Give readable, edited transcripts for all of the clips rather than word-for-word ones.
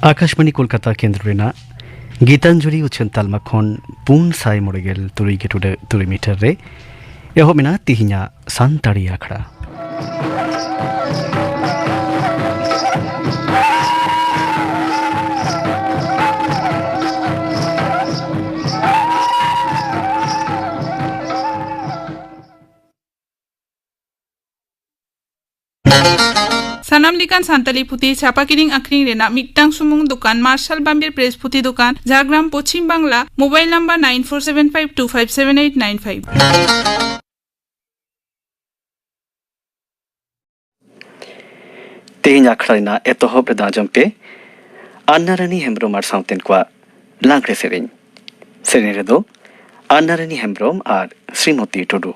आकाशवाणी कोलकाता केंद्र रेना गीतांजलि उछन तालमा खन पुन साय मोड़गेल तुरी के तुरी मीटर रे एहो मिना तिहिना सांताड़ी आखड़ा Sanam likan santali puti chapa kiring akring rena miktang sumung dukan Marshall Bambir Press puti dukan Jhargram Pochim Bangla mobile number 9475257895 तेहिं आखड़ाना एतोहब दाजम पे अन्नारानी हेम्ब्रोम आर साउतेन क्वा लांगड़े सेरें रे दो अन्नारानी हेम्ब्रोम आर श्रीमती टुडू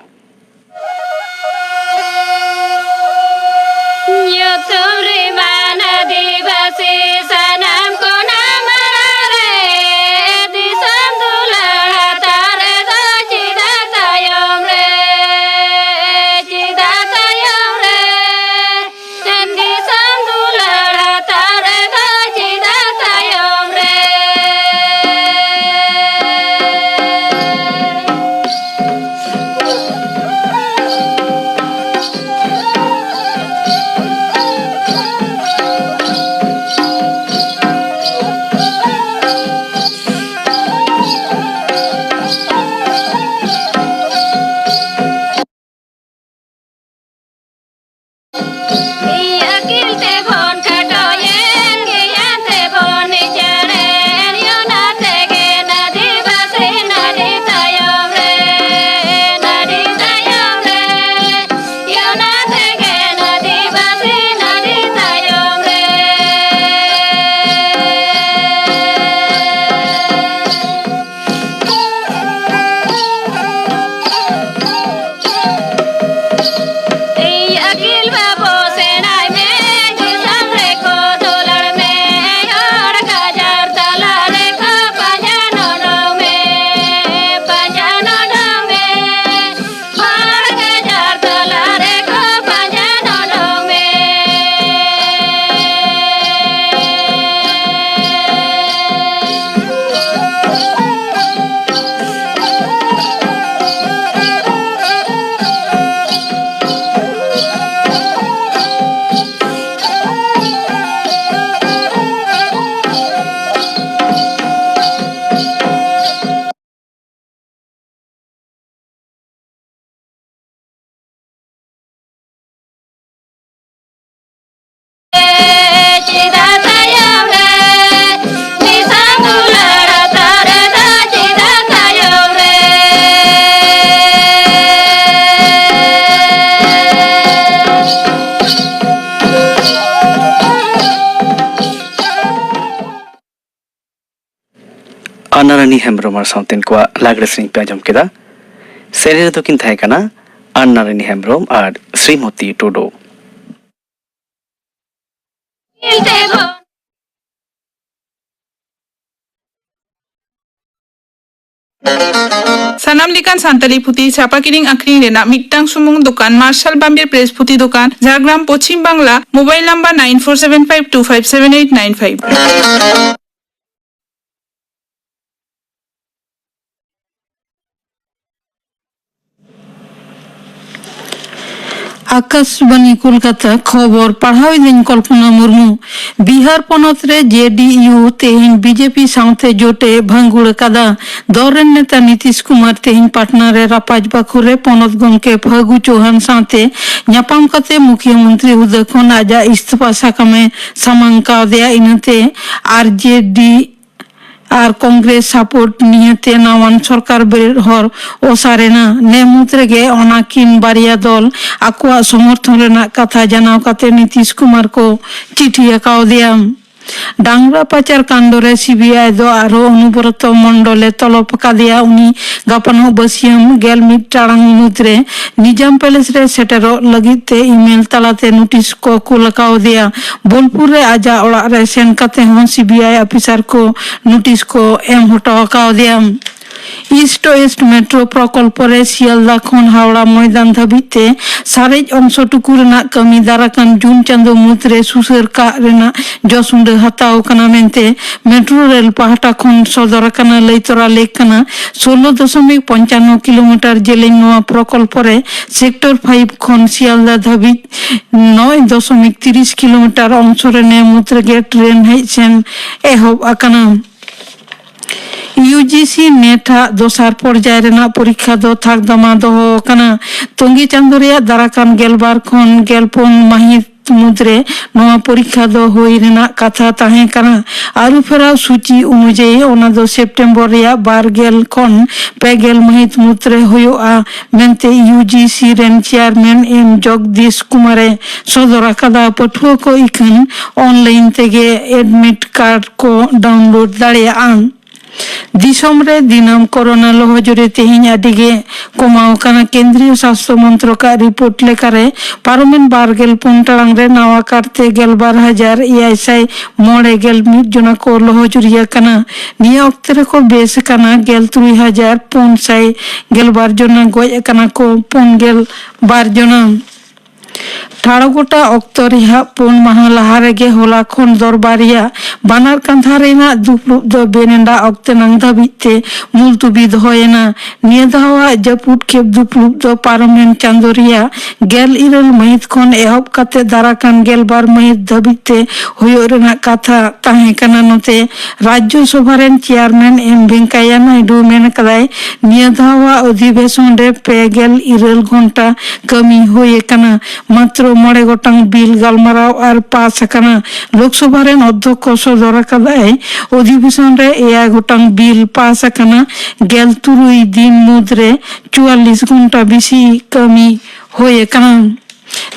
अन्नारानी हेम्ब्रोम आर साउतेन क्वा लागड़े सेरें पे आजम केदा सेरे रे दो किन थाहे काना अन्नारानी हेम्ब्रोम आर Shrimati Tudu Sanam likan santali puti chapa kiring akring rena miktang sumung dukan Marshall Bambir Press puti dukan Jhargram Pochim Bangla mobile number 9475257895 Akashvani Kolkata खबर पढ़ाई दिन कल्पना मुर्मू बिहार पनत रे जेडीयू तेहिन बीजेपी साउथे जोटे भांगुड़ कादा दौरेन नेता नीतीश कुमार तेहिन पाटना रे रापाज बाखुरे पनत गमके फागु चौहान साउथे ᱧᱟᱯᱟᱢ ᱠᱟᱛᱮ मुख्यमंत्री हुदा खन आजा इस्तीफा साकामे सामांका देया इनते आरजेडी और कांग्रेस सपोर्ट नियते नावान सरकार बेरहर ओसारेना नेमुद्रेगे अनाकिन बारिया दल आकुआ समर्थन रेना कथा जानाव काते नीतीश कुमार को चिठी आकाउदिया डांगरा पाचार कांडरे सीबीआई दो आरो अनुब्रत मंडले तलब कादिया उनी गापनो बसियम गेल मिट टांग मुद्रे निजाम पैलेस रे सेटेरो लगिते ईमेल तलाते नोटिस को कुलकाउदिया बोलपुर रे आजा ओड़ा रे सेन काते हन सीबीआई ऑफिसर को नोटिस को एम हटाव काउदिया ইস্ট ওয়েস্ট মেট্রো প্রকল্প রে শিয়ালদা খন হাওড়া ময়দান ধাবিতে সারেজ অংশটুকু রেনাᱜ কামি দারাকান জুন চাঁদো মুদ্রে সুসের কা রেনাᱜ জসুন্ডে হাতাও কানা মেনতে মেট্রো রেল পাহাটা খন সদর কানা লইতরা লেক কানা 16.55 কিলোমিটার জেলেং নোয়া প্রকল্প রে সেক্টর 5 খন শিয়ালদা ধাবিত 9.30 কিলোমিটার অংশ রে নে মুদ্রে ট্রেন হেছেন এহব আকানা ইউজিসি নেটা দোসার পর্যায় রেনাᱜ পরীক্ষা দো থাক দমা দোহ কানা তঙ্গি চাঁদো রেয়াᱜ দারাকান গেলবার খন গেলপন মাহিত মুদ্রে নোয়া পরীক্ষা দো হই রেনাᱜ কাথা তাহে কানা আরু ফেরাও সূচি অনুযায়ী ওনা দো সেপ্টেম্বর রেয়াᱜ 12 খন 5 মাহিত মুদ্রে হইওয়া মেনতে ইউজিসি রেন চেয়ারম্যান এম জগদীশ কুমারে সদর আকাদা পাঠুয়া কো ইখান অনলাইন থেকে এডমিট কার্ড কো ডাউনলোড দাড়িয়াᱜᱼᱟ दिसम रे दिनम कोरोना लोहजरे तेहिं आडिगे कमाव काना केंद्रीय स्वास्थ्य मंत्रक रिपोर्ट लेकारे पारमेन 12 टांग रे नावा कारते 12,961 जना को लोहजुरिया काना निया वक्त रे को बेस काना 3,512 जना गोय काना को 512 जना ठाड़गोटा अक्तो रेहा 4 माह लहा रेगे होला खन दरबारिया बानार कांधा रेना दुपलुप दो बेनेंडा अक्ते नांग धाबिते मुलतुबी दहोयेना निया दावा जपुट खेप दुपलुप दो पारमेन चांदोरिया 11 महित खन एहब काते दाराकान 12 महित धाबिते होयो रेना काथा ताहे काना नोते राज्य सभा रेन चेयरमैन एम वेंकैया नायडू मेन कदाय निया दावा अधिवेशन रे 2 घंटा कमी होये काना मात्र 9 गोटांग बिल गालमाराव और पास आकाना लोकसभा रेन अध्यक्ष सदर आकादाय अधिवेशन रे 1 गोटांग बिल पास आकाना 13 दिन मुद्रे 44 घंटा बेसी कमी होये काना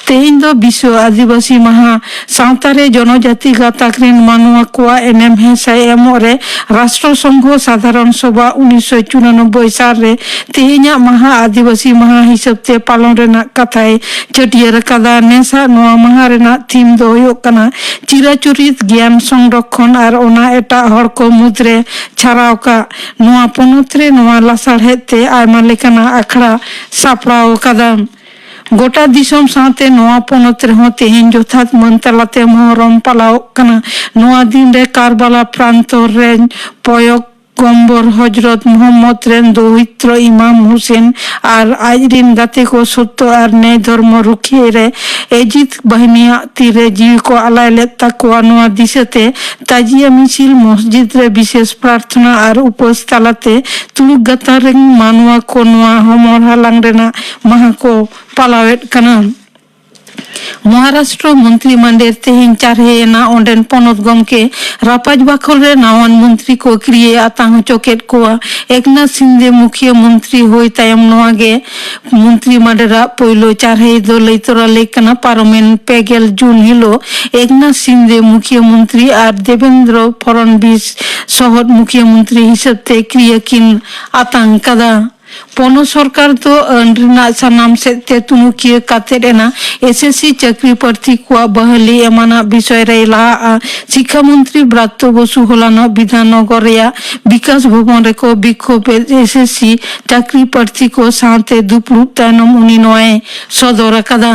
तेहिं दो विश्व आदिवासी महा सावतारे जनजाति गाताक रेन मानुआ कोआ एनएम हेसाय एमोरे राष्ट्र संघ साधारण सभा 1994 साल रे तेहिंया महा आदिवासी महा हिसाबते पालन रेना कथाय चटियर कादा नेसा नोआ महा रेना थीम दो हुयुग काना चिराचुरित ज्ञान संरक्षण और ओना एटा हड़ को मुद्रे छाराव का नोआ पनत रे नोआ लासाड़हेते आयमा लेकाना आखड़ा सापड़ाव कादा गोटा दिसम साथे नोआ पनत रेहों तेहिं जथात मनतालाते मोहरम पालाव काना नोआ दिन रे कारबाला प्रांत रे पयक गम्बर हजरत मोहम्मद रेन दौहित्र इमाम हुसैन और आजरिन गाते को सत्य और न्याय धर्म रुखिए रे एजित बहनिया तीरे जीव को आलाय लेता को नोआ दिशते ताजिया मिছিল मस्जिद रे विशेष प्रार्थना और उपवास तालाते तुलुक गाता रे मानुआ को नोआ हमर हालांग रेना महा को पालावेट काना महाराष्ट्र मंत्रिमंडल तेहिं चारहेना ओंडेन पनत गमके रापाज बाखल रे नावान मंत्री को क्रिए आतां चोकेट कोआ एकनाथ शिंदे मुख्यमंत्री होय तायम नोआगे मंत्रिमंडल पयलो चारहे दो लैतरा लेकना पारमेन 2 जून हिलो एकनाथ शिंदे मुख्यमंत्री और देवेंद्र फडणवीस सहर मुख्यमंत्री हिसाबते क्रिया किन आतां कादा पोनो सरकार तो अंडरना सनाम से तेतुनुकिय कातेरेना एसएससी चक्री प्रार्थी को बहली एमाना विषय रे ला शिक्षा मंत्री ब्रात्य बसु होलाना विधाननगर रेया विकास भवन रे को विक्षोभ एसएससी चक्री प्रार्थी को साथे दुपलुप तायनम उनी नोए सदर कादा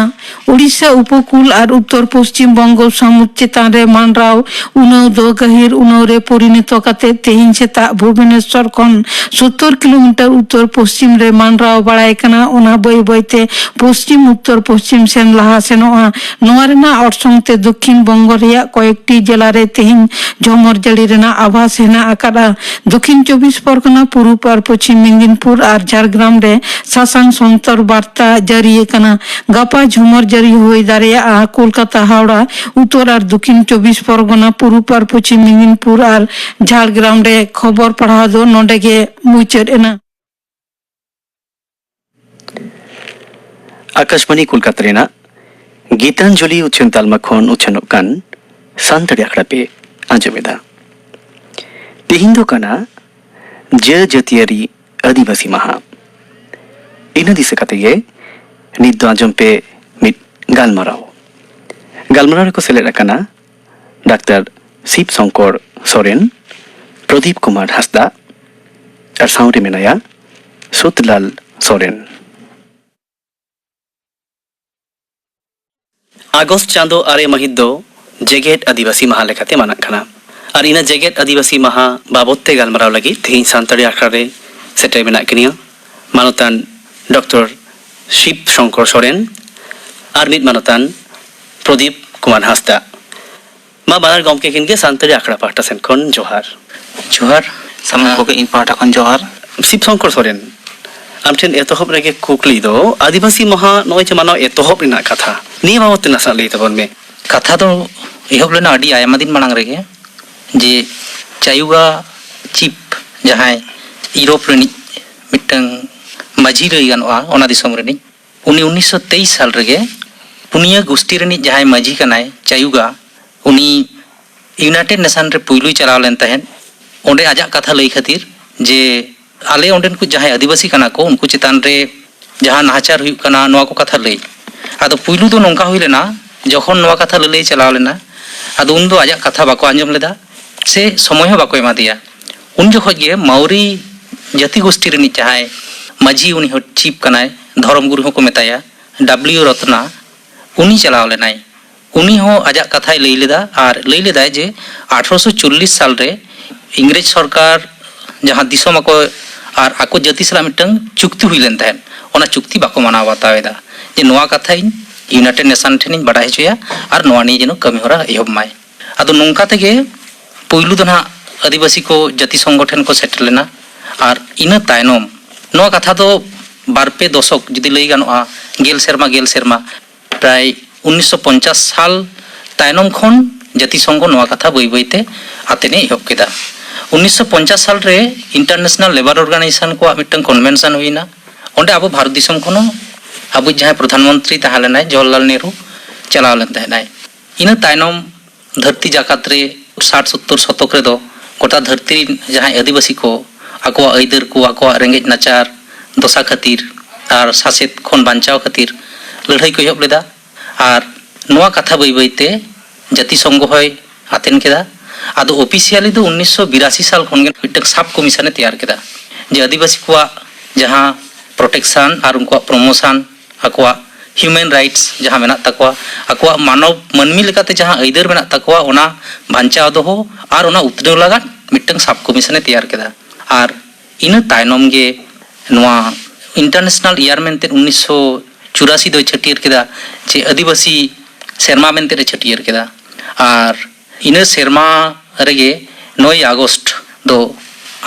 उड़ीसा उपकूल और उत्तर पश्चिम बंगोल समुद्र चेतान रे मानराव उनाव दो गहिर उनाव रे परिणत काते तेहिं सेता भुवनेश्वर खन 70 किलोमीटर उत्तर पश्चिम रे मानराव बाड़ाय काना ओना बय बयते पश्चिम उत्तर पश्चिम सेन लहा सेनोआ नोआ रेना अड़संगते दक्षिण बंग रेया कयेकटी जिला रे तेहिं झमर जड़ी रेना आभास हेना आकादा दक्षिण 24 परगना पूर्व और पश्चिम मेदिनीपुर और झारग्राम रे सासांग संतर वार्ता जारी काना गापा झमर जारी होय दारेया कोलकाता हावड़ा उत्तर और दक्षिण 24 परगना पूर्व और पश्चिम मेदिनीपुर और झारग्राम रे खबर पढ़ा दो नोडेगे मुचर एना आकाशवाणी कोलकाता रेना गीतांजलि उच्चन तालमा खन उच्चनोग कान सानताड़ी आखड़ा पे आंजमेदा तेहिं दो काना जतियारी आदिवासी माहा इन दिसे कातेगे नित दो आंजम पे मिट गालमाराव को सेलेद काना डॉक्टर शिव शंकर सोरेन प्रदीप कुमार हांसदा ᱟᱨ ᱥᱟᱶᱨᱮ ᱢᱮᱱᱟᱭᱟ ᱥᱩᱛᱞᱟᱞ ᱥᱚᱨᱮᱱ। আগস্ট চাঁদো 6 মাহিত ᱫᱚ ᱡᱮᱜᱮᱫ ᱟᱹᱫᱤᱵᱟᱹᱥᱤ ᱢᱟᱦᱟ ᱞᱮᱠᱟᱛᱮ ᱢᱟᱱᱟᱜ ᱠᱟᱱᱟ। ᱟᱨ ᱤᱱᱟᱹ ᱡᱮᱜᱮᱫ ᱟᱹᱫᱤᱵᱟᱹᱥᱤ ᱢᱟᱦᱟ ᱵᱟᱵᱚᱫ ᱛᱮ ᱜᱟᱞᱢᱟᱨᱟᱣ ᱞᱟᱹᱜᱤᱫ ᱛᱮᱦᱮᱧ ᱥᱟᱱᱛᱟᱲᱤ ᱟᱠᱷᱲᱟ ᱨᱮ ᱥᱮᱴᱮᱨ ᱢᱮᱱᱟᱜ ᱠᱤᱱᱟ ᱢᱟᱱᱚᱛᱟᱱ ᱰᱚᱠᱴᱚᱨ ᱥᱤᱵ ᱥᱚᱝᱠᱚᱨ ᱥᱚᱨᱮᱱ ᱟᱨ ᱢᱤᱫ ᱢᱟᱱᱚᱛᱟᱱ ᱯᱨᱚᱫীপ ᱠᱩᱢᱟᱨ ᱦᱟᱸᱥᱫᱟ। ᱢᱟ ᱵᱟᱱᱟᱨ ᱜᱚᱢᱠᱮ ᱠᱤᱱ ᱜᱮ ᱥᱟᱱᱛᱟᱲᱤ ᱟᱠᱷᱲᱟ ᱯᱟᱦᱴᱟ ᱥᱮᱱ ᱠᱷᱚᱱ ᱡᱚᱦᱟᱨ। ᱡᱚᱦᱟᱨ ᱥᱟᱱᱟᱢ ᱠᱚᱜᱮ ᱤᱧ ᱯᱟᱦᱴᱟ ᱠᱷᱚᱱ ᱡᱚᱦᱟর। শিব শঙ্কর সরেন ᱟᱢ ᱴᱷᱮᱱ ᱮᱛᱚᱦᱚᱵ ᱨᱮᱜᱮ ᱠᱩᱠᱞᱤ ᱫᱚ ᱟᱹᱫᱤᱵᱟᱹᱥᱤ ᱢᱟᱦᱟ ᱱᱚᱜᱼᱚᱭ ᱡᱮ ᱢᱟᱱᱟᱣ ᱮᱛᱚᱦᱚᱵ ᱨᱮᱱᱟᱜ ᱠᱟᱛᱷᱟ ᱱᱤᱭᱟᱹ ᱵᱟᱵᱚᱫ ᱛᱮ ᱱᱟᱥᱮᱱᱟᱜ ᱞᱟᱹᱭ ᱛᱟᱵᱚᱱ ᱢᱮ। ᱠᱟᱛᱷᱟ ᱫᱚ ᱮᱦᱚᱵ ᱞᱮᱱᱟ ᱟᱹᱰᱤ ᱟᱭᱢᱟ ᱫᱤᱱ ᱢᱟᱲᱟᱝ ᱨᱮᱜᱮ ᱡᱮ ᱪᱟᱭᱩᱜᱟ ᱪᱤᱯ ᱡᱟᱦᱟᱸᱭ ᱤউᱨᱳᱯ ᱨᱤᱱᱤᱡ ᱢᱤᱫᱴᱟᱝ ᱢᱟᱹᱡᱷᱤ ᱞᱟᱹᱭ ᱜᱟᱱᱚᱜᱼᱟ ᱚᱱᱟ ᱫᱤᱥᱚᱢ ᱨᱤᱱᱤᱡ ᱩᱱᱤ 1923 ᱥᱟᱞ ᱨᱮᱜᱮ ᱯᱩᱱᱭᱟᱹ ᱜᱩᱥᱴᱤ ᱨᱤᱱᱤᱡ ᱡᱟᱦᱟᱸᱭ ᱢᱟᱹᱡᱷᱤ ᱠᱟᱱᱟᱭ ᱪᱟᱭᱩᱜᱟ ᱩᱱᱤ ᱤউনাইᱴᱮᱰ ᱱᱮᱥᱚᱱ ᱨᱮ ᱯᱩᱭᱞᱩᱭ ᱪᱟᱞᱟᱣ ᱞᱮᱱ ᱛᱟᱦᱮᱸᱫ ᱚᱸᱰᱮ ᱟᱡᱟᱜ ᱠᱟᱛᱷᱟ ᱞᱟᱹᱭ ᱠᱷᱟᱹᱛᱤᱨ ᱡᱮ ᱟᱞᱮ ᱚᱸᱰᱮᱱ ᱠᱚ ᱡᱟᱦᱟᱸᱭ ᱟᱹᱫᱤᱵᱟᱹᱥᱤ ᱠᱟᱱᱟ ᱠᱚ ᱩᱱᱠᱩ ᱪᱮᱛᱟᱱ ᱨᱮ ᱡᱟᱦᱟᱸ ᱱᱟᱦᱟᱪᱟᱨ ᱦᱩᱭᱩᱜ ᱠᱟᱱᱟ ᱱᱚᱣᱟ ᱠᱚ ᱠᱟᱛᱷᱟ ᱞᱟᱹᱭ। ᱟᱫᱚ ᱯᱩᱭᱞᱩ ᱫᱚ ᱱᱚᱝᱠᱟ ᱦᱩᱭ ᱞᱮᱱᱟ ᱡᱚᱠᱷᱚᱱ ᱱᱚᱣᱟ ᱠᱟᱛᱷᱟ ᱞᱟᱹᱞᱟᱹᱭ ᱪᱟᱞᱟᱣ ᱞᱮᱱᱟ ᱟᱫᱚ ᱩᱱᱫᱚ ᱟᱡᱟᱜ ᱠᱟᱛᱷᱟ ᱵᱟᱠᱚ ᱟᱸᱡᱚᱢ ᱞᱮᱫᱟ ᱥᱮ ᱥᱚᱢᱚᱭ ᱦᱚᱸ ᱵᱟᱠᱚ ᱮᱢᱟ ᱫᱮᱭᱟ। ᱩᱱ ᱡᱚᱠᱷᱚᱡ ᱜᱮ ᱢᱟᱣᱨᱤ ᱡᱟᱹᱛᱤ ᱜᱳᱥᱴᱤ ᱨᱤᱱᱤᱡ ᱡᱟᱦᱟᱸᱭ ᱢᱟᱹᱡᱷᱤ ᱩᱱᱤ ᱦᱚᱸ ᱪᱤᱯ ᱠᱟᱱᱟᱭ ᱫᱷᱚᱨᱚᱢ ᱜᱩᱨᱩ ᱦᱚᱸᱠᱚ ᱢᱮᱛᱟᱭᱟ ᱰᱟᱵᱞᱤᱭᱩ ᱨᱚᱛᱱᱟ ᱩᱱᱤ ᱪᱟᱞᱟᱣ ᱞᱮᱱᱟᱭ। उनी हो आजाक कथाय लई लेदा और लई लेदाय जे 1840 साल रे इंग्रेज सरकार जहां दिसोम को और आको जाति सला मिटंग चुक्ति हुई लेन तहन ओना चुक्ति बाको मानाव बतावेदा जे नोआ कथा इन यूनाइटेड नेशन ठेनिन बाडाय होया और नोआ नि जेनो कमी होरा एहब माय आदो नोंका तेगे पुइलु दो ना आदिवासी को जाति संगठन को सेटल लेना और इना तायनोम नोआ कथा दो बारपे दशक जुदी लई गानोआ गेल सेरमा प्राय 1950 साल तायनोम खन जाति संघ नोआ कथा बई बईते आतेने एहब केदा 1950 साल रे इंटरनेशनल लेबर ऑर्गेनाइजेशन को मिटन कन्वेंशन हुईना ओंडे आबो भारत दिसम खनो आबो जहां प्रधानमंत्री ताहालेनाय जवाहरलाल नेहरू चलाव लेन तहनाय इना तायनोम धरती जाकात रे 60-70 शतक रे दो गोटा धरती जहां आदिवासी को आको आइदर को आको रेंगेज नाचार दशा खातिर और सासेत खन बांचाव खातिर लड़ाई को एहब लेदा और नोआ कथा बई बईते जाति संघ होय आतेन केदा आदो ऑफिशियली दो 1982 साल खन मिटक सब कमिशन तैयार केदा जे आदिवासी को जहां प्रोटेक्शन और उनको प्रमोशन आको ह्यूमन राइट्स जहां मेना तकवा आको मानव मानमी लेकाते जहां आइदर मेना तकवा ओना बांचाव दोहो और ओना उतनेव लगा मिटक सब कमिशन तैयार केदा और इन तायनोम गे नोआ इंटरनेशनल ईयर मेंते 1984 दो छटियर केदा जे आदिवासी सेरमा मेंते रे छटियर केदा और इन सेरमा रेगे 9 अगस्त दो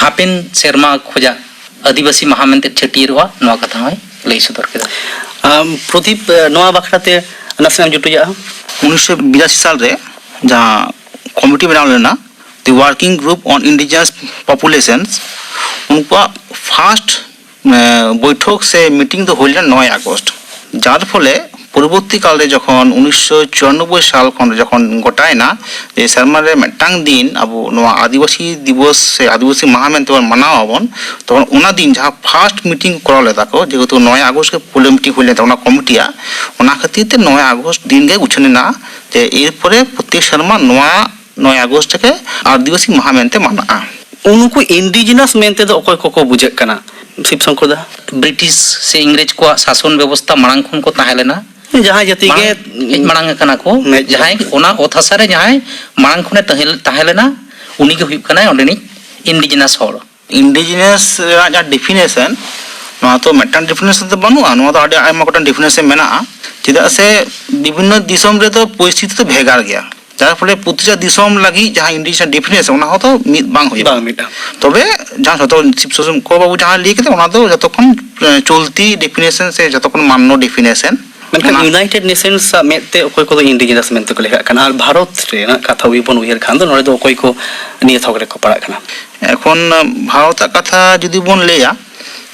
हापेन सेरमा खोजा आदिवासी महा मेंते छटियर हुआ नोआ कथा है लई सदर केदा प्रदीप नोआ बखराते नासनाम जुटुया 1982 साल रे जहां कमिटी बनाव लेना the working group on indigenous populations उनका फार्स्ट बैठक से मीटिंग तो होल 9 अगस्त जार फले পরবর্তী কালে যখন 1994 সাল খন যখন গোটায়না যে শর্মারে মিটাং দিন আবো নোয়া আদিবাসী দিবস সে আদিবাসী মাহা মেনতে মানাও আবন তখন ওনা দিন যা ফার্স্ট মিটিং করালে তাকো যেহেতু 9 আগস্ট কে পুলে মিটিং হইলে ওনা কমিটিয়া ওনা খাতিরতে 9 আগস্ট দিন গে উছনে না যে এরপরে প্রত্যেক শর্মা নোয়া 9 আগস্ট থেকে আদিবাসী মাহা মেনতে মানা उनको इंडिजिनस मेनते दो अकोय कोको बुझे कना शिव शंकर दा ब्रिटिश से इंग्रेज को शासन व्यवस्था मांग खन को ताहेलेना जहां जाति के मांग कना को जहां ओना ओथासा रे जहां मांग खने ताहेलेना उनी के हुई कना ओंडेनी इंडिजिनस होर इंडिजिनस रा डेफिनेशन नोआ तो मेटान डेफिनेशन तो बनुआ नोआ तो आडे आयमा कोटन डेफिनेशन मेना चेदा से विभिन्न दिसम रे तो परिस्थिति तो भेगार गया जार फले प्रतिटा दिसम लागि जहां इंडिजिनस डेफिनेशन ओना हो तो मिद बांग होई बांग मिटा तबे जहां जतो शिवसोसम को बाबू जहां लिख के ओना तो जतखन चलती डेफिनेशन से जतखन माननो डेफिनेशन यूनाइटेड नेशंस मेते अकोय को इंडिजिनस मेनते को लेखा कना भारत रे ना कथा हुई बन उयर खान दो नरे दो अकोय को निय थक रे को पड़ा कना এখন ভারত কথা যদি বন লেয়া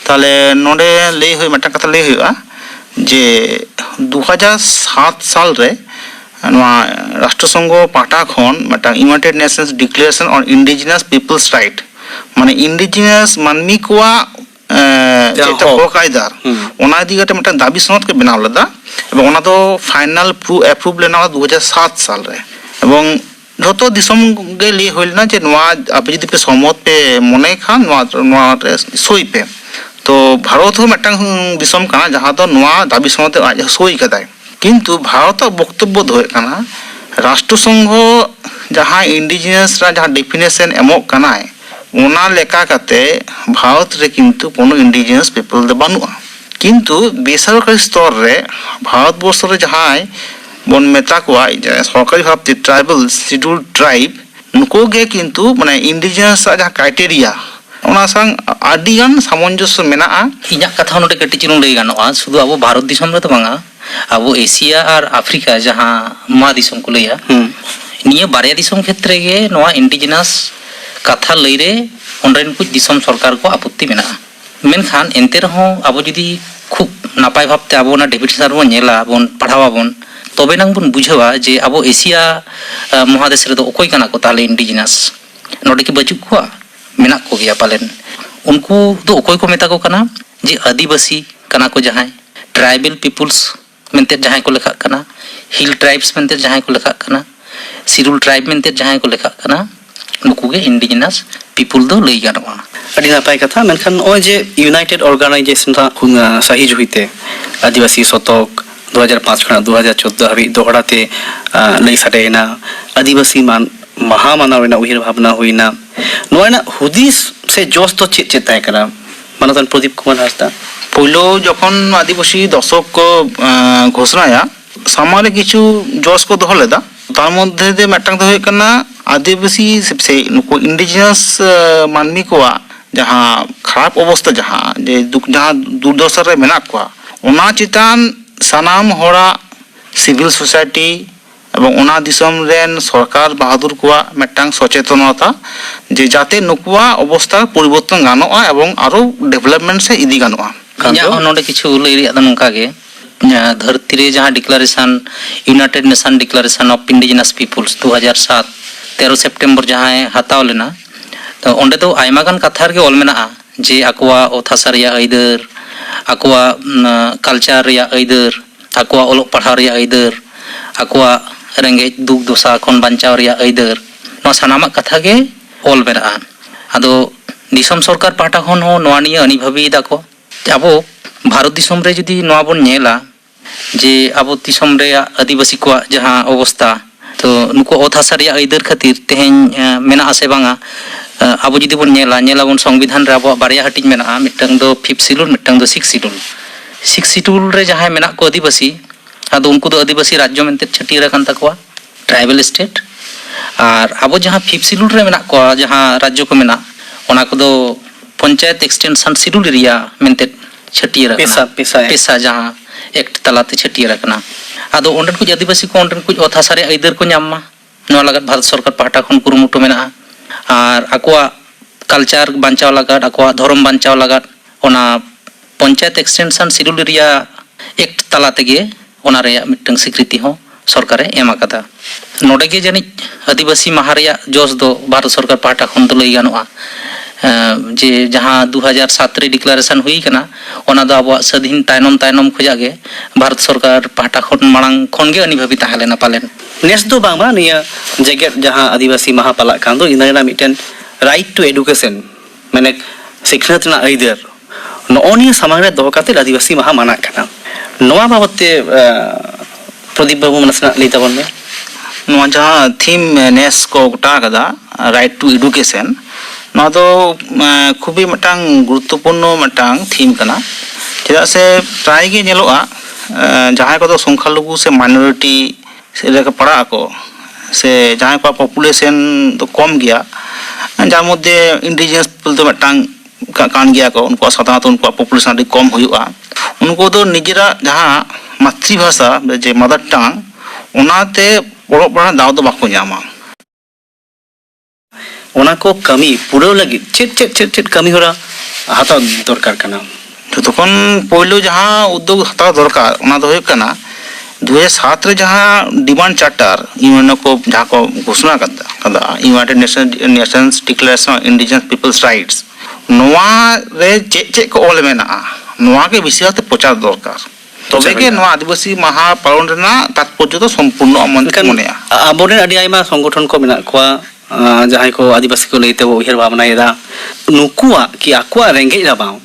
তাহলে নডে লেই হই মেটা কথা লেই হইবা যে 2007 সাল রে নোয়া রাষ্ট্রসংঘ পাটা খন মেটা United Nations declaration on indigenous peoples right মানে ইন্ডিজিনাস মানমি কোয়া যেটা হক আইদার ওনা দিগাতে মেটা দাবি সনদ কে বেনাও লদা এবং ওনা তো ফাইনাল অ্যাপ্রুভ লেনা 2007 সাল রে এবং ᱡᱷᱚᱛᱚ ᱫᱤᱥᱚᱢ ᱜᱮ ᱞᱟᱹᱭ ᱦᱩᱭ ᱞᱮᱱᱟ ᱡᱮ ᱱᱚᱣᱟ ᱟᱯᱮ ᱡᱩᱫᱤ ᱯᱮ ᱥᱚᱢᱢᱚᱛ ᱯᱮ ᱢᱚᱱᱮ ᱠᱷᱟᱱ ᱱᱚᱣᱟ ᱨᱮ ᱥᱳᱭ ᱯᱮ। ᱛᱚ ᱵᱷᱟᱨᱚᱛ ᱦᱚᱸ ᱢᱤᱫᱴᱟᱝ ᱫᱤᱥᱚᱢ ᱠᱟᱱᱟ ᱡᱟᱦᱟᱸ ᱫᱚ ᱱᱚᱣᱟ ᱫᱟᱵᱤ ᱥᱚᱢᱢᱚᱛ ᱟᱡ ᱥᱳᱭ ᱠᱟᱫᱟᱭ। ᱠᱤᱱᱛᱩ ᱵᱷᱟᱨᱚᱛᱟᱜ ᱵᱚᱠᱛᱚᱵᱵᱚ ᱫᱚ ᱦᱩᱭᱩᱜ ᱠᱟᱱᱟ ᱨᱟᱥᱴᱨᱚ ᱥᱚᱝঘᱚ ᱡᱟᱦᱟᱸ ᱤᱱᱰᱤᱡᱤᱱᱟᱥ ᱨᱮ ᱡᱟᱦᱟᱸ ᱰᱮফᱤᱱᱮᱥᱚᱱ ᱮᱢᱚᱜ ᱠᱟᱱᱟᱭ ᱚᱱᱟ ᱞᱮᱠᱟ ᱠᱟᱛᱮ ᱵᱷᱟᱨᱚত ᱨᱮ ᱠᱤᱱᱛু ᱠᱳᱱᱳ ᱤᱱᱰᱤᱡᱤᱱᱟᱥ পিপল ᱫᱚ ᱵᱟᱹᱱᱩᱜᱼᱟ। ᱠᱤᱱᱛু বেসরকারি স্তর রে ভারত বর্ষ রে জাহাই বন মেতা কোয়া সরকারি ভাবতে ট্রাইবাল শিডিউল ট্রাইব নুকো গে কিন্তু মানে ইন্ডিজিনাস জাহাं ক্রাইটেরিয়া ᱚᱱᱟ ᱥᱟᱝ ᱟᱹᱰᱤ ᱜᱟᱱ ᱥᱟᱢᱚᱧᱡᱚᱥᱥᱚ ᱢᱮᱱᱟᱜᱼᱟ। ᱤᱧᱟᱹᱜ ᱠᱟᱛᱷᱟ ᱱᱚᱰᱮ ᱠᱟᱹᱴᱤᱡ ᱪᱩᱞᱩᱝ ᱞᱟᱹᱭ ᱜᱟᱱᱚᱜᱼᱟ ᱥᱩᱫᱷᱩ ᱟᱵᱚ ᱵᱷᱟᱨᱚᱛ ᱫᱤᱥᱚᱢ ᱨᱮᱫᱚ ᱵᱟᱝᱟ ᱟᱵᱚ ᱮᱥᱤᱭᱟ ᱟᱨ ᱟᱯᱷᱨᱤᱠᱟ ᱡᱟᱦᱟᱸ ᱢᱚᱦᱟ ᱫᱤᱥᱚᱢ ᱠᱚ ᱞᱟᱹᱭᱟ ᱱᱤᱭᱟᱹ ᱵᱟᱨᱭᱟ ᱫᱤᱥᱚᱢ ᱠᱷᱮᱛᱨᱮ ᱜᱮ ᱱᱚᱣᱟ ᱤᱱᱰᱤᱡᱤনাᱥ ᱠᱟᱛᱷᱟ ᱞᱟᱹᱭ ᱨᱮ ᱚᱸᱰᱮᱱ ᱠᱚ ᱫᱤᱥᱚᱢ ᱥᱚᱨᱠᱟᱨ ᱠᱚ ᱟᱯᱚᱛᱛᱤ ᱢᱮᱱᱟᱜᱼᱟ। ᱢᱮᱱᱠᱷᱟᱱ ᱮᱱᱛᱮ ᱨᱮᱦᱚᱸ ᱟᱵᱚ ᱡᱩᱫᱤ ᱠᱷᱩᱵ ᱱᱟᱯᱟᱭ ᱵᱷᱟᱵᱛᱮ ᱟᱵᱚ ᱚᱱᱟ ᱰᱮᱯᱷᱤᱱᱮᱥᱚᱱ ᱵᱚᱱ ᱧᱮᱞᱟ ᱵᱚᱱ ᱯᱟᱲᱦᱟᱣᱟᱵᱚᱱ ᱛᱚᱵᱮ ᱱᱟᱝ ᱵᱚᱱ ᱵᱩᱡᱷᱟᱹᱣᱟ ᱡᱮ ᱟᱵᱚ ᱮᱥᱤᱭᱟ ᱢᱚᱦᱟᱫᱮᱥ ᱨᱮᱫᱚ ᱚᱠᱚᱭ ᱠᱟᱱᱟ ᱠᱚ ᱛᱟᱦᱞᱮ ᱤᱱᱰᱤᱡᱤনাᱥ ᱱᱚᱰᱮ ᱠᱤ ᱵᱟᱹᱪᱩᱜ ᱠᱚᱣᱟ ᱢᱮᱱᱟᱜ ᱠᱚᱜᱮᱭᱟ ᱯᱟᱞᱮᱱ। उनको दो ओकोय को मेता को कना जे आदिवासी कना को जहां ट्राइबल पीपुल्स मेंते जहां को लेखा कना हिल ट्राइब्स मेंते जहां को लेखा कना सिरुल ट्राइब मेंते जहां को लेखा कना नुकु गे इंडिजिनस पीपुल दो लई गानवा। ᱟᱹᱰᱤ ᱱᱟᱯᱟᱭ ᱠᱟᱛᱷᱟ ᱢᱮᱱᱠᱷᱟन ᱱᱚᱜᱼᱚᱭ ᱡᱮ ᱤউনাইটেড ᱚᱨᱜᱟᱱᱟᱭᱡᱮᱥᱚᱱ ᱥᱟᱹᱦᱤ ᱡᱩᱦᱤᱛᱮ ᱟᱹᱫᱤᱵᱟᱹᱥᱤ ᱥᱚᱛᱚᱠ 2005 ᱠᱷᱚᱱᱟᱜ 2014 ᱦᱟᱹᱵᱤᱡ ᱫᱚᱦᱲᱟᱛᱮ ᱞᱟᱹᱭ ᱥᱟᱰᱮᱭᱮᱱᱟ ᱟᱹᱫᱤᱵᱟᱹᱥᱤ ᱢᱟᱦᱟ ᱢᱟᱱᱟᱣ ᱨᱮᱱᱟᱜ ᱩᱭᱦᱟᱹᱨ ᱵᱷᱟᱵᱽᱱᱟ ᱦᱩᱭᱱᱟ ᱱᱚᱣᱟ ᱨᱮᱱᱟᱜ ᱦᱩᱫᱤᱥ ᱥᱮ ᱡᱚᱥ ᱫᱚ ᱪᱮᱫ ᱪᱮᱫ ᱛᱟᱦᱮᱸ ᱠᱟᱱᱟ ᱢᱟᱱᱚᱛᱟᱱ ᱯᱨᱚᱫᱤᱯ ᱠᱩᱢᱟᱨ ᱦᱟᱸᱥᱫᱟ? ᱯᱳᱭᱞᱳ ᱡᱚᱠᱷᱚᱱ ᱟᱹᱫᱤᱵᱟᱹᱥᱤ ᱫᱚᱥᱚᱠ ᱠᱚ ᱜᱷᱳষণᱟᱭᱟ ᱥᱟᱢᱟᱝ ᱨᱮ ᱠᱤᱪᱷᱩ ᱡᱚᱥ ᱠᱚ ᱫᱚᱦᱚ ᱞᱮᱫᱟ ᱛᱟᱨ ᱢᱚᱫᱽᱫᱷᱮ ᱫᱚ ᱢᱤᱫᱴᱟᱝ ᱫᱚ ᱦᱩᱭᱩᱜ ᱠᱟᱱᱟ ᱟᱹᱫᱤᱵᱟᱹᱥᱤ ᱥᱮ ᱱᱩᱠᱩ ᱤᱱᱰᱤᱡᱤᱱᱟᱥ ᱢᱟᱹᱱᱢᱤ ᱠᱚᱣᱟᱜ ᱡᱟᱦᱟᱸ ᱠᱷᱟᱨᱟᱯ ᱚᱵᱚᱥᱛᱟ ᱡᱟᱦᱟᱸ ᱡᱮ ᱡᱟᱦᱟᱸ ᱫᱩᱨᱫᱚᱥᱟ ᱨᱮ ᱢᱮᱱᱟᱜ ᱠᱚᱣᱟ ᱚᱱᱟ ᱪᱮᱛᱟᱱ ᱥᱟᱱᱟᱢ ᱦᱚᱲᱟᱜ ᱥᱤভিল সোসাইটি এবং ওনা দিশম রেন সরকার বাহাদুর কোয়া মিদটাং সচেতনতা যে যাতে নুকুয়া অবস্থা পরিবর্তন গানোয়া এবং আরো ডেভেলপমেন্ট সে ইদি গানোয়া। ᱤᱧᱟᱹᱜ ᱦᱚᱸ ᱱᱚᱰᱮ ᱠᱤᱪᱷᱩ ᱞᱟᱹᱭ ᱨᱮᱭᱟᱜ ᱫᱚ ᱱᱚᱝᱠᱟ ᱜᱮ ᱫᱷᱟᱹᱨᱛᱤ ᱨᱮ ᱡᱟᱦᱟᱸ ᱰᱤᱠᱞᱟᱨᱮᱥᱚᱱ ᱤউনাইᱴᱮᱰ ᱱᱮᱥᱚᱱ ᱰᱤᱠᱞᱟᱨᱮᱥᱚᱱ ᱚফ ᱤᱱᱰᱤᱡᱤনাᱥ ᱯᱤᱯᱩᱞᱥ 2007 13 ᱥᱮᱯᱴᱮᱢᱵᱚᱨ ᱡᱟᱦᱟᱸᱭ ᱦᱟᱛᱟᱣ ᱞᱮᱱᱟ ᱛᱚ ᱚᱸᱰᱮ ᱫᱚ ᱟᱭᱢᱟ ᱜᱟᱱ ᱠᱟᱛᱷᱟ ᱨᱮᱜᱮ ᱚᱞ ᱢᱮᱱᱟᱜᱼᱟ ᱡᱮ ᱟᱠᱚᱣᱟᱜ ᱚᱛ ᱦᱟᱥᱟ ᱨᱮᱭᱟᱜ ᱟᱹᱭᱫᱟᱹᱨ ᱟᱠᱚᱣᱟᱜ ᱠᱟᱞᱪᱟᱨ ᱨᱮᱭᱟᱜ ᱟᱹᱭᱫᱟᱹᱨ ᱟᱠᱚᱣᱟᱜ ᱚᱞᱚᱜ ᱯᱟᱲᱦᱟᱣ ᱨᱮᱭᱟᱜ ᱟᱹᱭᱫᱟᱹᱨ ᱟᱠᱚᱣᱟᱜ ᱨᱮᱸᱜᱮᱡ ᱫᱩᱠ ᱫᱚᱥᱟ ᱠᱷᱚᱱ ᱵᱟᱧᱪᱟᱣ ᱨᱮᱭᱟᱜ ᱟᱹᱭᱫᱟᱹᱨ ᱱᱚᱣᱟ ᱥᱟᱱᱟᱢᱟᱜ ᱠᱟᱛᱷᱟ ᱜᱮ ᱚᱞ ᱢᱮᱱᱟᱜᱼᱟ। ᱟᱫᱚ ᱫᱤᱥᱚᱢ ᱥᱚᱨᱠᱟর ᱯᱟᱦᱴᱟ ᱠᱷᱚᱱ ᱦᱚᱸ ᱱᱚᱣᱟ ᱱᱤᱭᱟᱹ ᱟᱹᱱᱤᱵᱷᱟᱹᱵᱤ ᱫᱟᱠᱚ ᱟᱵᱚ ᱵᱷᱟᱨᱚᱛ ᱫᱤᱥᱚᱢ ᱨᱮ ᱡᱩᱫᱤ ᱱᱚᱣᱟ ᱵᱚᱱ ᱧᱮᱞᱟ ᱡᱮ ᱟᱵᱚ ᱫᱤᱥᱚᱢ ᱨᱮᱭᱟᱜ ᱟᱹᱫᱤᱵᱟᱹᱥᱤ ᱠᱚᱣᱟᱜ ᱡᱟᱦᱟᱸ ᱚᱵᱚᱥᱛᱟ ᱛᱚ ᱱᱩᱠᱩ ᱚᱛ ᱦᱟᱥᱟ ᱨᱮᱭᱟᱜ ᱟᱹᱭᱫᱟᱹᱨ ᱠᱷᱟᱹᱛᱤᱨ ᱛᱮᱦᱮᱧ ᱢᱮᱱᱟᱜ ᱟᱥᱮ ᱵᱟᱝᱟ ᱟᱵᱚ ᱡᱩᱫᱤ ᱵᱚᱱ ᱧᱮᱞᱟᱵᱚᱱ ᱥᱚᱝᱵᱤᱫᱷᱟᱱ ᱨᱮ ᱟᱵᱚᱣᱟᱜ ᱵᱟᱨᱭᱟ ᱦᱟᱹᱴᱤᱧ ᱢᱮᱱᱟᱜᱼᱟ ᱢᱤᱫᱴᱟᱝ ᱫᱚ 5th শিডিউল ᱢᱤᱫᱴᱟᱝ ᱫᱚ 6th শিডিউল। 6th শিডিউল ᱨᱮ ᱡᱟᱦᱟᱸᱭ ᱢᱮᱱᱟᱜ ᱠᱚ ᱟᱹᱫᱤᱵᱟᱹᱥᱤ ᱟᱫᱚ ᱩᱱᱠᱩ ᱫᱚ ᱟᱹᱫᱤᱵᱟᱹᱥᱤ ᱨᱟᱡᱽᱡᱚ ᱢᱮᱱᱛᱮ ᱪᱷᱟᱹᱴᱤᱭᱟᱹᱨ ᱟᱠᱟᱱ ᱛᱟᱠᱚᱣᱟ ᱴᱨᱟইᱵᱮᱞ ᱥᱴᱮᱴ ᱟᱨ ᱟᱵᱚ ᱡᱟᱦᱟᱸ 5th শিডিউল ᱨᱮ ᱢᱮᱱᱟᱜ ᱠᱚᱣᱟ ᱡᱟᱦᱟᱸ ᱨᱟᱡᱽᱡᱚ ᱠᱚ ᱢᱮᱱᱟᱜ ᱚᱱᱟ ᱠᱚᱫᱚ ᱯᱚᱧᱪᱟᱭᱮᱛ ᱮᱠᱥᱴᱮᱱᱥᱚᱱ শিডিউল ᱮᱨᱤয়া ᱢᱮᱱᱛᱮ ᱪᱷᱟᱹᱴᱤᱭᱟᱹᱨ ᱟᱠᱟᱱᱟ ᱯᱮᱥᱟ ᱡᱟᱦᱟᱸ ᱮᱠᱴ ᱛᱟᱞᱟᱛᱮ ᱪᱷᱟᱹᱴᱤᱭᱟᱹᱨ ᱟᱠᱟᱱᱟ। ᱟᱫᱚ ᱚᱸᱰᱮᱱ ᱠᱚ ᱟᱹᱫᱤᱵᱟᱹᱥᱤ ᱠᱚ ᱚᱸᱰᱮᱱ ᱠᱚ ᱚᱛ ᱦᱟᱥᱟ ᱨᱮᱭᱟᱜ ᱟᱹᱭᱫᱟᱹᱨ ᱠᱚ ᱧᱟᱢ ᱢᱟ ᱱᱚᱣᱟ ᱞᱟᱜᱟᱫ ᱵᱷᱟᱨᱚᱛ ᱥᱚᱨᱠᱟর ᱯᱟᱦᱴᱟ ᱠᱷᱚᱱ ᱠᱩᱨᱩᱢᱩᱴᱩ ᱢᱮᱱᱟᱜᱼᱟ ᱟᱨ ᱟᱠᱚᱣᱟᱜ ᱠᱟᱞᱪᱟᱨ ᱵᱟᱧᱪᱟᱣ ᱞᱟᱜᱟᱫ ᱟᱠᱚᱣᱟᱜ ᱫᱷᱚᱨᱚᱢ ᱵᱟᱧᱪᱟᱣ ᱞᱟᱜᱟᱫ ᱚᱱᱟ panchayat extension schedule area act ᱛᱟᱞᱟ ᱛᱮᱜᱮ ᱚᱱᱟ ᱨᱮᱭᱟᱜ ᱢᱤᱫᱴᱟᱝ ᱥᱤᱠᱨᱤᱛᱤ ᱦᱚᱸ ᱥᱚᱨᱠᱟᱨᱮ ᱮᱢ ᱟᱠᱟᱫᱟ। ᱱᱚᱰᱮ ᱜᱮ ᱡᱟᱹᱱᱤᱡ ᱟᱹᱫᱤᱵᱟᱹᱥᱤ ᱢᱟᱦᱟ ᱨᱮᱭᱟᱜ ᱡᱚᱥ ᱫᱚ ᱵᱷᱟᱨᱚᱛ ᱥᱚᱨᱠᱟর ᱯᱟᱦᱴᱟ ᱠᱷᱚᱱ ᱫᱚ ᱞᱟᱹᱭ ᱜᱟᱱᱚᱜᱼᱟ ᱡᱮ ᱡᱟᱦᱟᱸ 2007 ᱨᱮ ᱰᱤᱠᱞᱟᱨᱮᱥᱚᱱ ᱦᱩᱭ ᱟᱠᱟᱱᱟ ᱚᱱᱟ ᱫᱚ ᱟᱵᱚᱣᱟᱜ ᱥᱟᱹᱫᱷᱤᱱ ᱛᱟᱭᱱᱚᱢ ᱠᱷᱚᱡᱟᱜ ᱜᱮ ᱵᱷᱟᱨᱚᱛ ᱥᱚᱨᱠᱟর ᱯᱟᱦᱴᱟ ᱠᱷᱚᱱ ᱢᱟᱲᱟᱝ ᱠᱷᱚᱱ ᱜᱮ ᱟᱹᱱᱤᱵᱷᱟᱹᱵᱤ ᱛᱟᱦᱮᱸ ᱞᱮᱱᱟ ᱯᱟᱞᱮᱱ। ᱱᱮᱥ ᱫᱚ ᱵᱟᱝ ᱱᱤᱭᱟᱹ ᱡᱮᱜᱮᱫ ᱡᱟᱦᱟᱸ ᱟᱹᱫᱤᱵᱟᱹᱥᱤ ᱢᱟᱦᱟ ᱯᱟᱞᱟᱜ ᱠᱟᱱ ᱫᱚ ᱤᱱᱟᱹ ᱨᱮᱱᱟᱜ ᱢᱤᱫᱴᱮᱱ ᱨᱟᱭᱤᱴ ᱴᱩ ᱮᱰᱩᱠᱮᱥᱚᱱ ᱢᱟᱱᱮ ᱥᱤᱠᱷᱱᱟᱹᱛ ᱨᱮᱱᱟᱜ ᱟᱹᱭᱫᱟᱹᱨ ᱱᱚᱜᱼᱚ ᱱᱤᱭᱟᱹ ᱥᱟᱢᱟᱝ ᱨᱮ ᱫᱚᱦᱚ ᱠᱟᱛᱮ ᱟᱹᱫᱤᱵᱟᱹᱥᱤ ᱢᱟᱦᱟ ᱢᱟᱱᱟᱜ ᱠᱟᱱᱟ। ᱱᱚᱣᱟ ᱵᱟᱵᱚᱫ ᱛᱮ ᱯᱨᱚᱫᱤᱯ ᱵᱟᱹᱵᱩ ᱱᱟᱥᱮᱱᱟᱜ ᱞᱟᱹᱭ ᱛᱟᱵᱚᱱ ᱢᱮ। ᱱᱚᱣᱟ ᱡᱟᱦᱟᱸ ᱛᱷᱤᱢ ᱱᱮᱥ ᱠᱚ ᱜᱚᱴᱟ ᱟᱠᱟᱫᱟ ᱨᱟᱭᱤᱴ ᱴᱩ ᱮᱰᱩকেᱥᱚᱱ ᱱᱚᱣᱟ ᱫᱚ ᱠᱷᱩᱵই ᱢᱤᱫᱴᱟᱝ ᱜᱩᱨᱩᱛᱛᱚᱯূর্ণ ᱢᱤᱫᱴᱟᱝ ᱛᱷᱤᱢ ᱠᱟᱱᱟ ᱪᱮᱫᱟᱜ ᱥᱮ ᱯᱨᱟᱭ ᱜᱮ ᱧᱮᱞᱚᱜᱼᱟ ᱡᱟᱦᱟᱸᱭ ᱠᱚᱫᱚ ᱥᱚᱝখ্যাᱞᱚᱜᱷᱩ ᱥᱮ ᱢᱟইᱱᱚᱨᱤᱴᱤ ᱥᱮ ᱞᱮᱠᱟ ᱯᱟᱲᱟᱜ ᱟᱠᱚ ᱥᱮ ᱡᱟᱦᱟᱸᱭ ᱠᱚᱣᱟᱜ ᱯᱚᱯᱩᱞᱮᱥᱚᱱ ᱫᱚ ᱠᱚᱢ ᱜᱮᱭᱟ ᱡᱟর মধ্যে ইন্ডিজিনাস পিপল ᱫᱚ ᱢᱤᱫᱴᱟᱝ ᱠᱟᱱ ᱜᱮᱭᱟ ᱠᱚ ᱩᱱᱠᱩᱣᱟᱜ ᱥᱟধারণত ᱩᱱᱠᱩᱣᱟᱜ ᱯᱚᱯᱩᱞᱮᱥᱚᱱ ᱟᱹᱰᱤ ᱠᱚᱢ ᱦᱩᱭᱩᱜᱼᱟ ᱩᱱᱠᱩ ᱫᱚ ᱱᱤᱡᱮᱨᱟᱜ ᱡᱟᱦᱟᱸ ᱢᱟᱛᱨᱤ ᱵᱷᱟষᱟ ᱡᱮ ᱢᱟদার টাং ᱚᱱᱟᱛᱮ ᱚᱞᱚᱜ ᱯᱟᱲᱦᱟᱜ ᱫᱟᱣ ᱫᱚ ᱵᱟᱠᱚ ᱧᱟᱢᱟ। ᱚᱱᱟ ᱠᱚ ᱠᱟᱹᱢᱤ ᱯᱩᱨᱟᱹᱣ ᱞᱟᱹᱜᱤᱫ ᱪᱮᱫ ᱠᱟᱹᱢᱤ ᱦᱚᱨᱟ ᱦᱟᱛᱟᱣ ᱫᱚᱨᱠᱟর ᱠᱟᱱᱟ? ᱡᱚᱛᱚᱠᱷᱚᱱ ᱯᱳᱭᱞᱳ ᱡᱟᱦᱟᱸ ᱩদ্যোগ ᱦᱟᱛᱟᱣ ᱫᱚᱨᱠᱟর ᱚᱱᱟ ᱫᱚ ᱦᱩᱭᱩᱜ ᱠᱟᱱᱟ 2007 রে যাহা ডিমান্ড চার্টার ইউএনও কো যাহা কো ঘোষণা কাদা United Nations declaration of indigenous peoples rights নোয়া রে চে কো অল মেনা নোয়া কে বিশেষতে প্রচার দরকার तबे के नवा आदिवासी महा पालन रेना तात्पर्य तो संपूर्ण मन मनेया आबोरेन आदि आयमा संगठन को मेना कोआ जहां को आदिवासी को लेते वो उहिर भावना एदा नुकुआ कि आकुआ रेंगे राबाव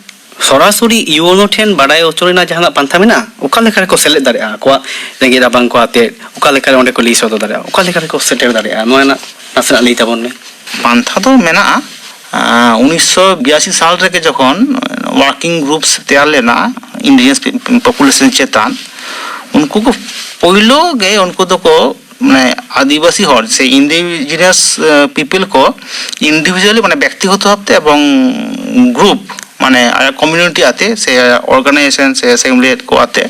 सरासरी इयोनो ठेन बाडाय ओचोरेना जहां पांथा मेना ओका लेखा को सेलेद दारे आकुआ रेंगे राबांग को आते ओका लेखा ओंडे को लिसो दारे ओका लेखा को सेटेर दारे नोना नासना लेता बोन पांथा तो मेना 1982 साल रे के जखन वर्किंग ग्रुप्स तैयार लेना इंडिजिनस पॉपुलेशन चेतान उनको को पहिलो गे उनको तो को माने आदिवासी हर से इंडिजिनस पीपल को इंडिविजुअली माने व्यक्तिगत भावते एवं ग्रुप माने कम्युनिटी आते से ऑर्गेनाइजेशन से असेंबली को आते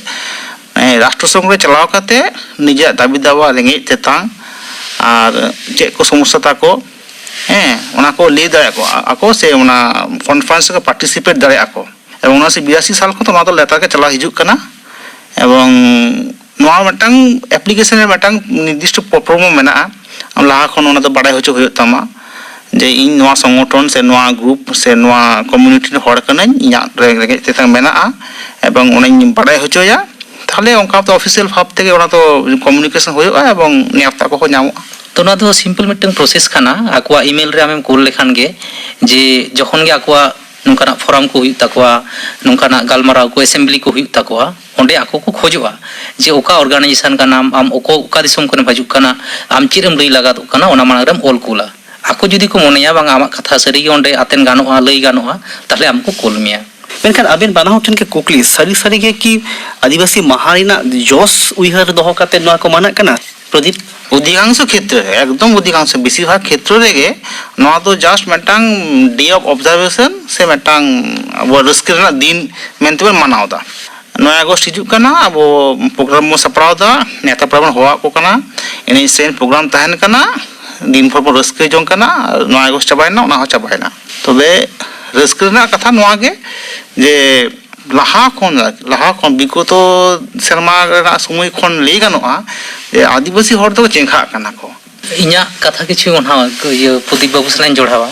राष्ट्र संघ रे चलाव काते निजे दाबी दावा रेंगे चेतान और जे को समस्या ताको ओना को ले दारे को आको से ओना कॉन्फ्रेंस को पार्टिसिपेट दारे आको एवं 1982 साल को तो ना तो लेता के चला हिजुक कना एवं नवा मटांग एप्लीकेशन मटांग निर्दिष्ट प्रोग्राम मेना लाहा खन ओना तो बाडाय होचो होय तमा जे इन नवा संगठन से नवा ग्रुप से नवा कम्युनिटी हर कनाኝ इया रेगे तेता मेना एवं ओनाኝ बाडाय होचोया ताहले ओंका तो ऑफिशियल भाव तेगे ओना तो कम्युनिकेशन होयगा एवं नेवता को ᱧᱟᱢᱚᱜᱼᱟ तो ना तो सिंपल मिटन प्रोसेस खाना आकुआ ईमेल रे आमेम कूल लेखान गे जे जखन गे आकुआ नुकाना फॉर्म को हुई तकवा नुकाना गालमाराव को असेंबली को हुई तकवा ओंडे आको को खोजवा जे ओका ऑर्गेनाइजेशन का नाम आम ओका दिसम को भाजुक काना आम चिरम लई लगा दो काना ओना मांगरम ऑल कूला आको जुदी को मोनेया बांग आमा कथा सरी गे ओंडे आतेन गानोआ लई गानोआ ताहले हमको कोल मिया मेनखान आबेन बानाहो ठन के कुकली सारी सारी गे कि आदिवासी महारिना जोस उइहर दोहो काते नोआ को माना कना प्रदीप अधिकांश क्षेत्र एकदम अधिकांश बेसिरभाग क्षेत्र रेगे नवा तो जस्ट मटांग डे ऑफ ऑब्जर्वेशन से मटांग अब रस्के रेना दिन मेनते बन मनावदा 9 अगस्त हिजुक कना अब प्रोग्राम मो सपरावदा नेता प्रबन होआ को कना एने सेन प्रोग्राम तहन कना दिन भर रस्के जों कना 9 अगस्त चाबायना ओना चाबायना तबे रस्के रेना कथा नवा गे जे लाहा खन बिगत सेरमा समय खन लई गानोआ जे आदिवासी हर तो चेंखा काना को इन्या कथा किछु ओना ये प्रदीप बाबू सलाइन जोड़ावा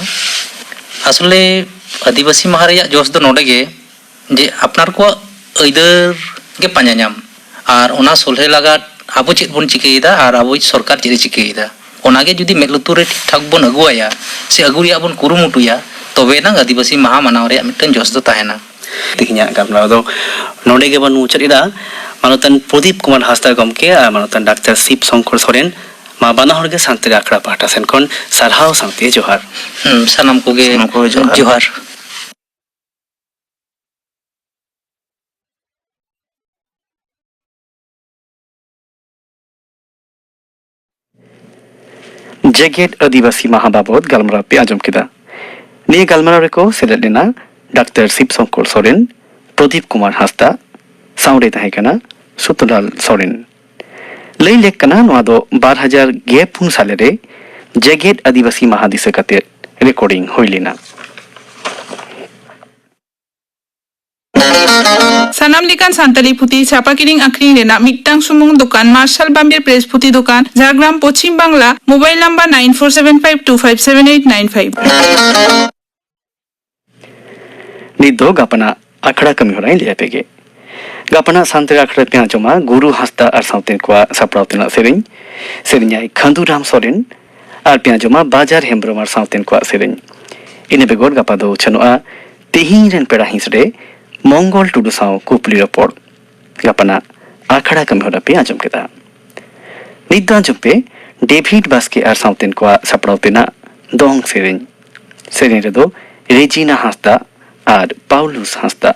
आसले आदिवासी महारिया जोश दो नोडे गे जे अपनार को अइदर गे पांजाኛम और ओना सोलहे लगा आबो चेत बन चिकेइदा और आबो सरकार चेत चिकेइदा ओना गे जुदी मेलुतुर रे ठीक ठाक बन अगुआया से अगुरिया बन कुरुमुटुया तबे ना आदिवासी महा मानाव रे मिटन जोश दो ताहेना तिहिnya गामना दो नोडे गे बन मुचरिदा मानतन प्रदीप कुमार हासदा गमके और मानतन डॉक्टर शिव शंकर सोरेन मा बाना हरगे शांति आखड़ा पाटा सेन खन सारहाव सांते जोहार सानाम को गे जोहार जेगेट आदिवासी महा बाबद गालमाराव पे आजम केदा ने गालमाराव रेको सेलेद लेना डॉक्टर शिव शंकर सोरेन प्रदीप कुमार हासदा साउंडे ताहेकना सुतलाल सोरेन लई लेक कना नोआ दो 2004 साले रे जेगेट आदिवासी महादिस काते रिकॉर्डिंग होइलिना सानाम लिकान सांताली पुती छापा किरिंग आखरिंग रेना मिट्टांग सुमुंग दुकान मार्शल बाम्बिर प्रेस पुती दुकान झारग्राम पश्चिम बांगला मोबाइल नंबर 9475257895 निदो गापना आखड़ा कमी होराई लिया पेगे गापना सांतरे आखड़ा पे आजमा गुरु हासदा और साउतेन को सपरावतेना सेरिंजाई खंदुराम सोरेन और पे आजमा बाजार हेम्ब्रम और साउतेन को सेरिंज इने बेगोर गापा दो छनुआ तेहिं रेन पेड़ा हिंसरे मंगल टुडू साव कुपली रपोड़ गापना आखड़ा कमी होरा पे आजम केदा निद आजम पे डेविड बास्के और साउतेन को सपरावतेना दोंग सेरिंज रे दो रेजिना हासदा और पाउलुस हासदा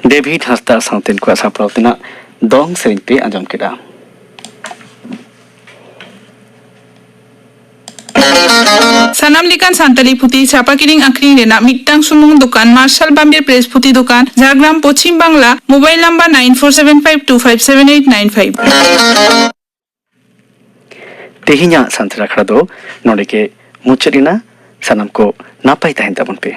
डेभिड हांसदा साउतेन को सापड़ाव तेना दong सेरिन पे आंजम केदा Sanam likan santali puti chapa kiring akring rena mitang sumung dukan Marshall Bambir Press puti dukan Jhargram Pochim Bangla mobile number 9475257895 तेहिnya संतरा खड़ा दो नोडे के मुचरिना सनम को नापाई ताहिन तबन पे